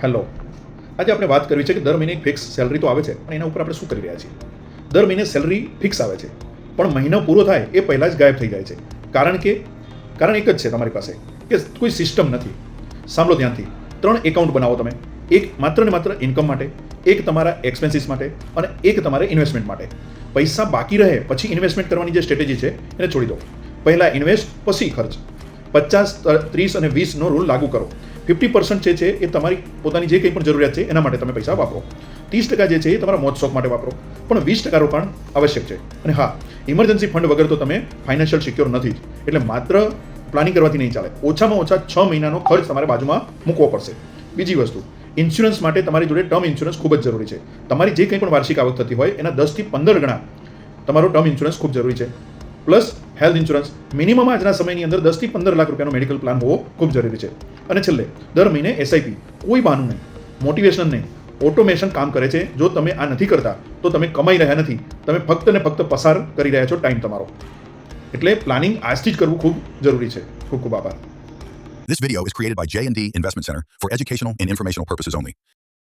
Hello, આજે આપણે વાત કરવી છે કે દર મહિને એક ફિક્સ સેલરી તો આવે છે, પણ એના ઉપર આપણે શું કરી રહ્યા છીએ? દર મહિને સેલરી ફિક્સ આવે છે, પણ મહિનો પૂરો થાય એ પહેલાં જ ગાયબ થઈ જાય છે. કારણ એક જ છે તમારી પાસે કે કોઈ સિસ્ટમ નથી. સાંભળો ધ્યાનથી, 3 એકાઉન્ટ બનાવો તમે. એક માત્ર ને માત્ર ઇન્કમ માટે, એક તમારા એક્સપેન્સીસ માટે અને એક તમારે ઇન્વેસ્ટમેન્ટ માટે. પૈસા બાકી રહે પછી ઇન્વેસ્ટમેન્ટ કરવાની જે સ્ટ્રેટેજી છે એને છોડી દો. પહેલાં ઇન્વેસ્ટ, પછી ખર્ચ. 50, 30 અને 20નો રૂલ લાગુ કરો. 50% જે છે એ તમારી પોતાની જે કંઈ પણ જરૂરિયાત છે એના માટે તમે પૈસા વાપરો. 30% જે છે એ તમારા મોજ શોખ માટે વાપરો, પણ 20% રોકાણ આવશ્યક છે. અને હા, ઇમરજન્સી ફંડ વગર તો તમે ફાઇનાન્શિયલ સિક્યોર નથી જ. એટલે માત્ર પ્લાનિંગ કરવાથી નહીં ચાલે. ઓછામાં ઓછા 6 મહિનાનો ખર્ચ તમારે બાજુમાં મૂકવો પડશે. બીજી વસ્તુ, ઇન્સ્યોરન્સ માટે તમારી જોડે ટર્મ ઇન્સ્યોરન્સ ખૂબ જ જરૂરી છે. તમારી જે કંઈ પણ વાર્ષિક આવક થતી હોય એના 10 થી 15 ગણા તમારો ટર્મ ઇન્સ્યોરન્સ ખૂબ જરૂરી છે. પ્લસ હેલ્થ ઇન્સ્યોરન્સ મિનિમમ આજના સમયની અંદર 10 થી 15 લાખ રૂપિયાનો મેડિકલ પ્લાન હોવો ખૂબ જરૂરી છે. અને છેલ્લે, દર મહિને એસઆઈપી. કોઈ બહાનું નહીં, મોટિવેશન નહીં, ઓટોમેશન કામ કરે છે. જો તમે આ નથી કરતા તો તમે કમાઈ રહ્યા નથી, તમે ફક્ત ને ફક્ત પસાર કરી રહ્યા છો ટાઈમ તમારો. એટલે પ્લાનિંગ આજથી જ કરવું ખૂબ જરૂરી છે. ખૂબ ખૂબ આભાર. This video is created by J&D Investment Center for educational and informational purposes only.